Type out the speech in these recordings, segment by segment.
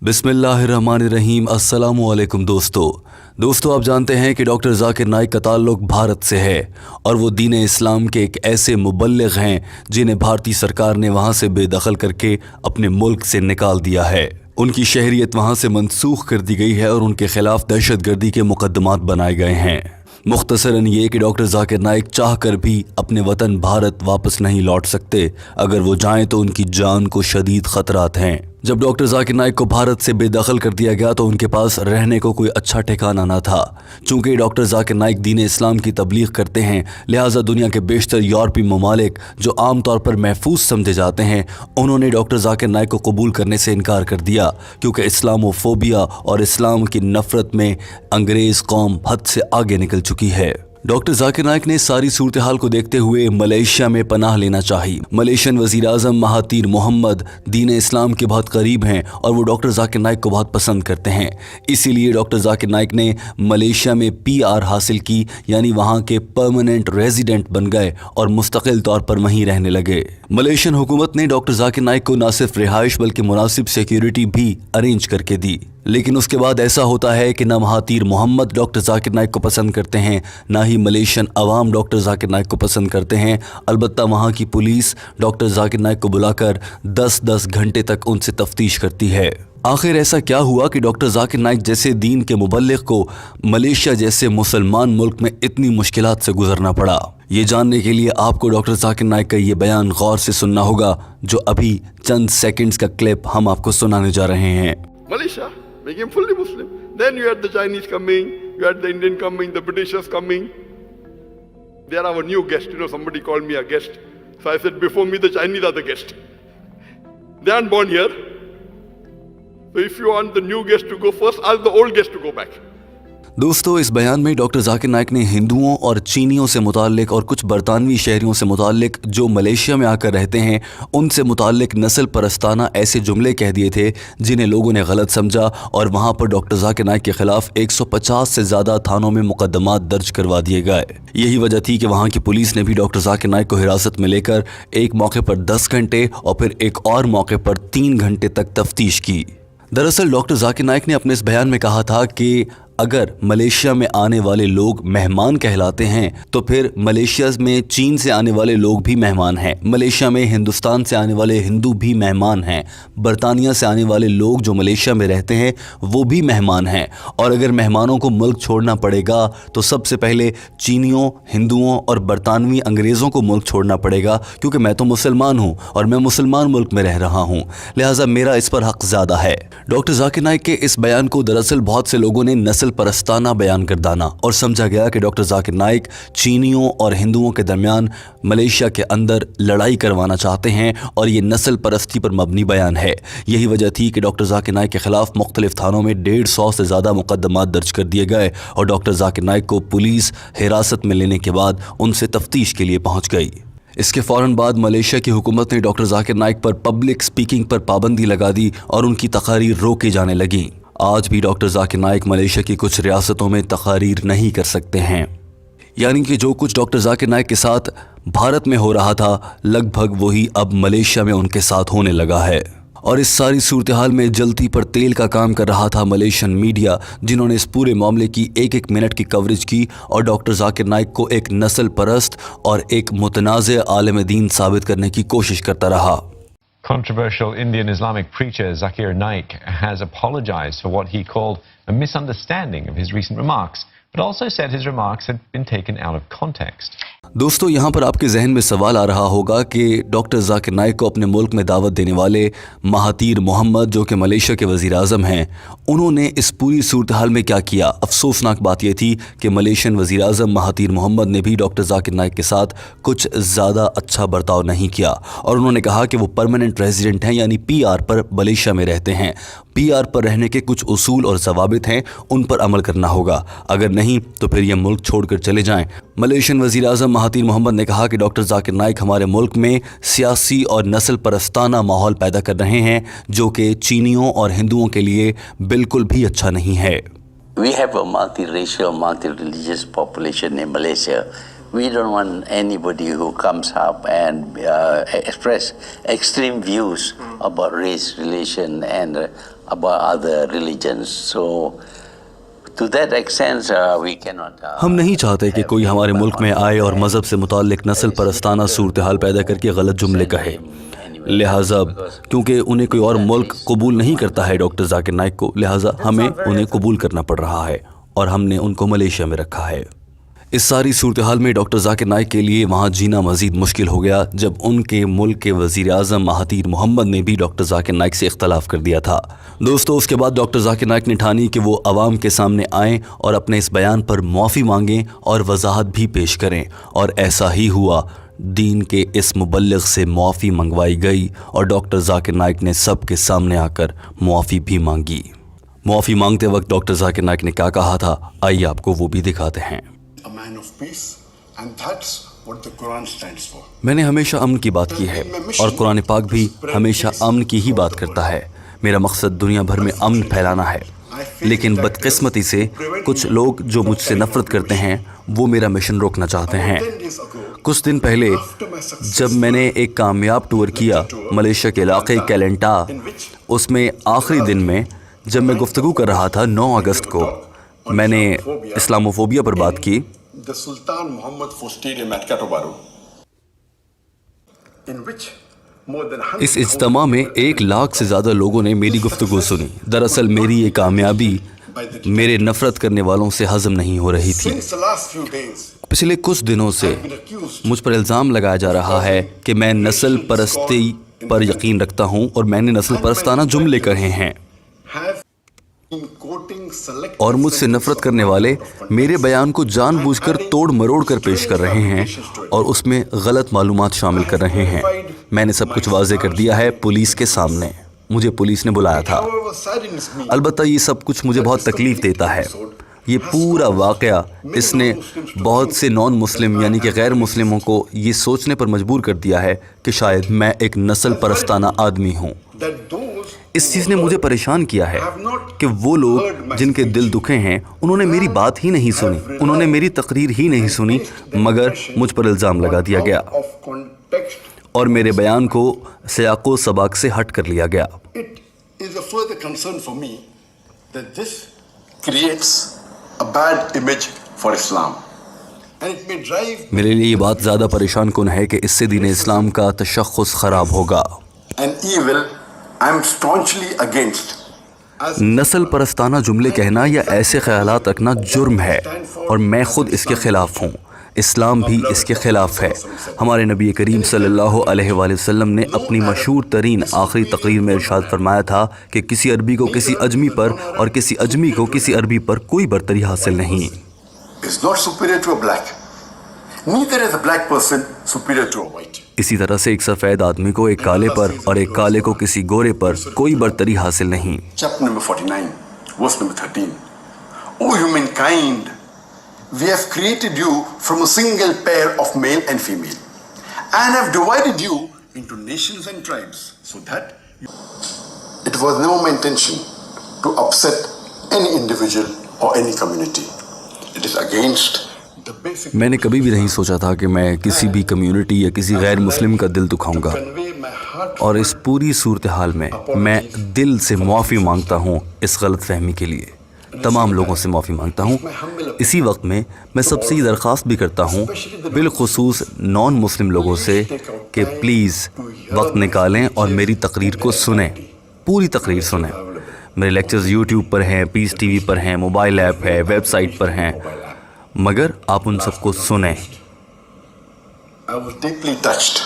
बिस्मिल्लाहिर्रहमानिर्रहीम। अस्सलामुअलैकुम दोस्तों आप जानते हैं कि डॉक्टर जाकिर नाइक का ताल्लुक भारत से है और वो दीन इस्लाम के एक ऐसे मुबल्लिग हैं जिन्हें भारतीय सरकार ने वहाँ से बेदखल करके अपने मुल्क से निकाल दिया है। उनकी शहरियत वहाँ से मनसूख कर दी गई है और उनके खिलाफ दहशतगर्दी के मुकदमात बनाए गए हैं। मुख्तसरन ये कि डॉक्टर जाकिर नाइक चाह कर भी अपने वतन भारत वापस नहीं लौट सकते। अगर वो जाएं तो उनकी जान को शदीद खतरात हैं। जब डॉक्टर जाकिर नाइक को भारत से बेदखल कर दिया गया तो उनके पास रहने को कोई अच्छा ठिकाना न था। चूँकि डॉक्टर जाकिर नाइक दीन इस्लाम की तबलीग करते हैं, लिहाजा दुनिया के बेशतर यूरोपीय ममालिक जो आम तौर पर महफूज समझे जाते हैं, उन्होंने डॉक्टर जाकिर नाइक को कबूल करने से इनकार कर दिया, क्योंकि इस्लामोफोबिया और इस्लाम की नफ़रत में अंग्रेज़ कौम हद से आगे निकल चुकी है। डॉक्टर जाकिर नाइक ने सारी सूरत हाल को देखते हुए मलेशिया में पनाह लेना चाही। मलेशियन वज़ीर आज़म महातीर मोहम्मद दीन इस्लाम के बहुत करीब हैं और वो डॉक्टर जाकिर नाइक को बहुत पसंद करते हैं। इसीलिए डॉक्टर जाकिर नाइक ने मलेशिया में PR हासिल की, यानी वहाँ के परमानेंट रेजिडेंट बन गए और मुस्तकिल तौर पर वहीं रहने लगे। मलेशियन हुकूमत ने डॉक्टर जाकिर नाइक को न सिर्फ रिहाइश बल्कि मुनासिब सिक्योरिटी भी अरेंज करके दी। लेकिन उसके बाद ऐसा होता है कि ना महातीर मोहम्मद डॉक्टर जाकिर नाइक को पसंद करते हैं, ना ही मलेशियन अवाम डॉक्टर जाकिर नाइक को पसंद करते हैं। अलबत्ता वहाँ की पुलिस डॉक्टर जाकिर नाइक को बुलाकर 10-10 घंटे तक उनसे तफ्तीश करती है। आखिर ऐसा क्या हुआ कि डॉक्टर जाकिर नाइक जैसे दीन के मुबल्लिग को मलेशिया जैसे मुसलमान मुल्क में इतनी मुश्किलात से गुजरना पड़ा? ये जानने के लिए आपको डॉक्टर जाकिर नाइक का ये बयान गौर से सुनना होगा, जो अभी चंद सेकंड्स का क्लिप हम आपको सुनाने जा रहे हैं। Malaysia became fully Muslim. Then you had the Chinese coming, you had the Indian coming, the Britishers coming. They are our new guest. Somebody called me a guest. So I said, before me, the Chinese are the guest. They aren't born here. So if you want the new guest to go first, ask the old guest to go back. दोस्तों, इस बयान में doctor Zakir Naik ने हिंदुओं और चीनियों से मुताल्लिक और कुछ बरतानवी शहरियों से मुताल्लिक जो मलेशिया में आकर रहते हैं उनसे मुताल्लिक नस्ल परस्ताना ऐसे जुमले कह दिए थे जिन्हें लोगों ने गलत समझा, और वहां पर डॉक्टर जाकिर नाइक के खिलाफ 150 से ज़्यादा थानों में मुकदमात दर्ज करवा दिए गए। यही वजह थी कि वहाँ की पुलिस ने भी डॉक्टर जाकिर नाइक को हिरासत में लेकर एक मौके पर 10 घंटे और फिर एक और मौके पर 3 घंटे तक तफ्तीश की। दरअसल डॉक्टर जाकिर नाइक ने अपने इस बयान में कहा था कि अगर मलेशिया में आने वाले लोग मेहमान कहलाते हैं तो फिर मलेशिया में चीन से आने वाले लोग भी मेहमान हैं, मलेशिया में हिंदुस्तान से आने वाले हिंदू भी मेहमान हैं, बरतानिया से आने वाले लोग जो मलेशिया में रहते हैं वो भी मेहमान हैं, और अगर मेहमानों को मुल्क छोड़ना पड़ेगा तो सबसे पहले चीनियों, हिंदुओं और बरतानवी अंग्रेज़ों को मुल्क छोड़ना पड़ेगा, क्योंकि मैं तो मुसलमान हूँ और मैं मुसलमान मुल्क में रह रहा हूँ, लिहाजा मेरा इस पर हक़ ज़्यादा है। डॉक्टर जाकिर नाइक के इस बयान को दरअसल बहुत से लोगों ने नस्ल परस्ताना बयान गर्दाना और समझा गया कि डॉक्टर जाकिर नाइक चीनियों और हिंदुओं के दरमियान मलेशिया के अंदर लड़ाई करवाना चाहते हैं और ये नस्ल परस्ती पर मबनी बयान है। यही वजह थी कि डॉक्टर जाकिर नाइक के खिलाफ मुख्तलिफ थानों में 150 से ज़्यादा मुकदमात दर्ज कर दिए गए और डॉक्टर जाकिर नाइक को पुलिस हिरासत में लेने के बाद उनसे तफ्तीश के लिए पहुँच गई। इसके फ़ौरन बाद मलेशिया की हुकूमत ने डॉक्टर जाकिर नाइक पर पब्लिक स्पीकिंग पर पाबंदी लगा दी और उनकी तकारीर रोकी जाने लगी। आज भी डॉक्टर जाकिर नाइक मलेशिया की कुछ रियासतों में तकारीर नहीं कर सकते हैं, यानी कि जो कुछ डॉक्टर जाकिर नाइक के साथ भारत में हो रहा था लगभग वही अब मलेशिया में उनके साथ होने लगा है। और इस सारी सूरत हाल में जलती पर तेल का काम कर रहा था मलेशियन मीडिया, जिन्होंने इस पूरे मामले की एक मिनट की कवरेज की और डॉक्टर जाकिर नाइक को एक नस्ल परस्त और एक मुतनाज़ आलिम दीन साबित करने की कोशिश करता रहा। Controversial Indian Islamic preacher Zakir Naik has apologized for what he called a misunderstanding of his recent remarks, but also said his remarks had been taken out of context. दोस्तों, यहाँ पर आपके जहन में सवाल आ रहा होगा कि डॉक्टर जाकिर नाइक को अपने मुल्क में दावत देने वाले महातीर मोहम्मद, जो कि मलेशिया के वज़ीर आज़म हैं, उन्होंने इस पूरी सूरत हाल में क्या किया? अफसोसनाक बात यह थी कि मलेशियन वज़ीर आज़म महातीर मोहम्मद ने भी डॉक्टर जाकिर नाइक के साथ कुछ ज़्यादा अच्छा बर्ताव नहीं किया और उन्होंने कहा कि वो परमानेंट रेजिडेंट हैं, यानी PR पर मलेशिया में रहते हैं। PR पर रहने के कुछ उसूल और ज़वाबित हैं, उन पर अमल करना होगा, अगर नहीं तो फिर ये मुल्क छोड़कर चले जाएं। मलेशियन वज़ीर आज़म महातीर मोहम्मद ने कहा कि डॉक्टर जाकिर नाइक हमारे मुल्क में सियासी और नस्ल परस्ताना माहौल पैदा कर रहे हैं, जो कि चीनियों और हिंदुओं के लिए बिल्कुल भी अच्छा नहीं है। We have a multiracial, multi-religious population in Malaysia. We don't want anybody who comes up and express extreme views about race, religion, and about other religions. So to that extent, we cannot. ہم نہیں چاہتے کہ کوئی ہمارے ملک میں آئے اور مذہب سے متعلق نسل پرستانہ صورتحال پیدا کر کے غلط جملے کہے. لہٰذا کیونکہ انہیں کوئی اور ملک قبول نہیں کرتا ہے ڈاکٹر ذاکر نائک کو، لہٰذا ہمیں انہیں قبول کرنا پڑ رہا ہے اور ہم نے ان کو ملیشیا میں رکھا ہے. اس ساری صورتحال میں ڈاکٹر ذاکر نائک کے لیے وہاں جینا مزید مشکل ہو گیا جب ان کے ملک کے وزیر اعظم مہاتیر محمد نے بھی ڈاکٹر ذاکر نائک سے اختلاف کر دیا تھا. دوستو اس کے بعد ڈاکٹر ذاکر نائک نے ٹھانی کہ وہ عوام کے سامنے آئیں اور اپنے اس بیان پر معافی مانگیں اور وضاحت بھی پیش کریں، اور ایسا ہی ہوا. دین کے اس مبلغ سے معافی منگوائی گئی اور ڈاکٹر ذاکر نائک نے سب کے سامنے آ کر معافی بھی مانگی. معافی مانگتے وقت ڈاکٹر ذاکر نائک نے کیا کہا تھا، آئیے آپ کو وہ بھی دکھاتے ہیں. A man of peace, and that's what the Quran stands for. میں نے ہمیشہ امن کی بات کی ہے اور قرآن پاک بھی ہمیشہ امن کی ہی بات کرتا ہے. میرا مقصد دنیا بھر میں امن پھیلانا ہے، لیکن بدقسمتی سے کچھ لوگ جو مجھ سے نفرت کرتے ہیں وہ میرا مشن روکنا چاہتے ہیں. کچھ دن پہلے جب میں نے ایک کامیاب ٹور کیا ملیشیا کے علاقے کیلنٹا، اس میں آخری دن میں جب میں گفتگو کر رہا تھا 9 اگست کو، میں نے اسلاموفوبیا پر بات کی. The Sultan Muhammad IV Stadium at Katobaru, in which more than 100 اس اجتماع میں 1 لاکھ سے زیادہ لوگوں نے میری گفتگو سنی. دراصل میری یہ کامیابی میرے نفرت کرنے والوں سے ہضم نہیں ہو رہی تھی. Since the last few days, پچھلے کچھ دنوں سے مجھ پر الزام لگایا جا رہا ہے کہ میں نسل پرستی پر یقین رکھتا ہوں اور میں نے نسل پرستانہ جملے کہے ہیں، have been quoting select اور مجھ سے نفرت کرنے والے میرے بیان کو جان بوجھ کر توڑ مروڑ کر پیش کر رہے ہیں اور اس میں غلط معلومات شامل کر رہے ہیں. میں نے سب کچھ واضح کر دیا ہے پولیس کے سامنے. مجھے پولیس نے بلایا تھا. However, saddens me البتہ یہ سب کچھ مجھے بہت تکلیف دیتا ہے. یہ پورا واقعہ اس نے بہت سے نان مسلم یعنی کہ غیر مسلموں کو یہ سوچنے پر مجبور کر دیا ہے کہ شاید میں ایک نسل پرستانہ آدمی ہوں. that those اس چیز نے مجھے پریشان کیا ہے کہ وہ لوگ جن کے دل دکھے ہیں انہوں نے میری بات ہی نہیں سنی، انہوں نے میری تقریر ہی نہیں سنی، مگر مجھ پر الزام لگا دیا گیا of context, اور میرے بیان کو سیاق و سباق سے ہٹ کر لیا گیا. it is a further concern for me that this creates a bad image for Islam, and it may drive میرے لیے یہ بات زیادہ پریشان کن ہے کہ اس سے دین اسلام کا تشخص خراب ہوگا. an evil I am staunchly against. As نسل پرستانہ جملے کہنا یا ایسے خیالات رکھنا جرم ہے اور میں خود اس کے خلاف ہوں. اسلام بھی اس کے خلاف ہے. ہمارے نبی کریم صلی اللہ علیہ وآلہ وسلم نے اپنی مشہور ترین آخری تقریر میں ارشاد فرمایا تھا کہ کسی عربی کو کسی اجمی پر اور کسی اجمی کو کسی عربی پر کوئی برتری حاصل نہیں. is not superior to a black. Neither is a black person superior to a white. اسی طرح سے ایک سفید آدمی کو ایک کالے پر اور ایک کالے کو کسی گورے پر کوئی برتری حاصل نہیں. Chapter number 49, verse number 13. O humankind, we have created you from a single pair of male and female, and have divided you into nations and tribes, so that you... It was never my intention to upset any individual or any community. It is against the basic... میں نے کبھی بھی نہیں سوچا تھا کہ میں کسی بھی کمیونٹی یا کسی غیر مسلم کا دل دکھاؤں گا، convey my heart اور اس پوری صورتحال میں دل سے معافی مانگتا ہوں اس غلط فہمی کے لیے. تمام لوگوں سے معافی مانگتا ہوں. اسی وقت میں سب سے یہ درخواست بھی کرتا ہوں بالخصوص نان مسلم لوگوں سے کہ پلیز وقت نکالیں اور میری تقریر کو سنیں، پوری تقریر سنیں. میرے لیکچرز یوٹیوب پر ہیں، پیس ٹی وی پر ہیں، موبائل ایپ ہے، ویب سائٹ پر ہیں، مگر آپ ان سب کو سنیں. I was deeply touched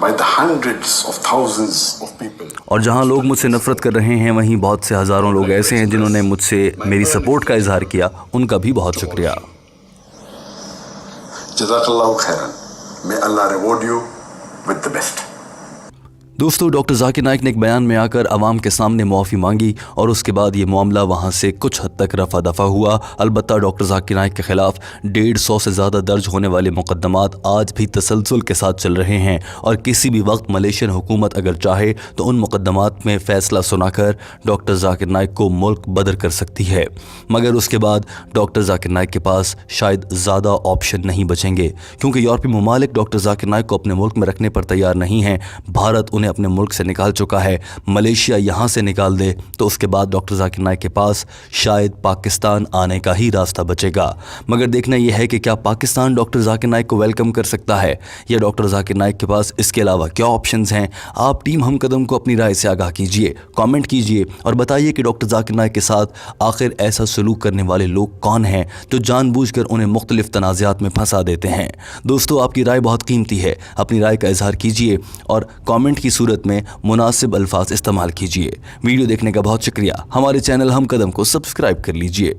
by the hundreds of thousands of people. اور جہاں لوگ مجھ سے نفرت کر رہے ہیں وہیں بہت سے ہزاروں لوگ ایسے ہیں جنہوں نے مجھ سے میری سپورٹ کا اظہار کیا. ان کا بھی بہت شکریہ. Jazakallahu khairan. May Allah reward you with the best. دوستو ڈاکٹر ذاکر نائک نے ایک بیان میں آ کر عوام کے سامنے معافی مانگی اور اس کے بعد یہ معاملہ وہاں سے کچھ حد تک رفع دفع ہوا. البتہ ڈاکٹر ذاکر نائک کے خلاف 150 سے زیادہ درج ہونے والے مقدمات آج بھی تسلسل کے ساتھ چل رہے ہیں اور کسی بھی وقت ملیشین حکومت اگر چاہے تو ان مقدمات میں فیصلہ سنا کر ڈاکٹر ذاکر نائک کو ملک بدر کر سکتی ہے. مگر اس کے بعد ڈاکٹر ذاکر نائک کے پاس شاید زیادہ آپشن نہیں بچیں گے کیونکہ یورپی ممالک ڈاکٹر ذاکر نائک کو اپنے ملک میں رکھنے پر تیار نہیں ہیں. بھارت انہیں अपने मुल्क से निकाल चुका है, मलेशिया यहाँ से निकाल दे तो उसके बाद डॉक्टर जाकिर नाइक के पास शायद पाकिस्तान आने का ही रास्ता बचेगा। मगर देखना यह है कि क्या पाकिस्तान डॉक्टर जाकिर नाइक को वेलकम कर सकता है या डॉक्टर जाकिर नाइक के पास इसके अलावा क्या ऑप्शंस हैं। आप टीम हम कदम को अपनी राय से आगाह कीजिए, कमेंट कीजिए और बताइए कि डॉक्टर जाकिर नाइक के साथ आखिर ऐसा सलूक करने वाले लोग कौन हैं जो जानबूझकर उन्हें मुख्तलिफ तनाज़ात में फंसा देते हैं। दोस्तों, आपकी राय बहुत कीमती है, अपनी राय का इजहार कीजिए और कमेंट की सूरत में मुनासिब अल्फाज इस्तेमाल कीजिए। वीडियो देखने का बहुत शुक्रिया। हमारे चैनल हम कदम को सब्सक्राइब कर लीजिए।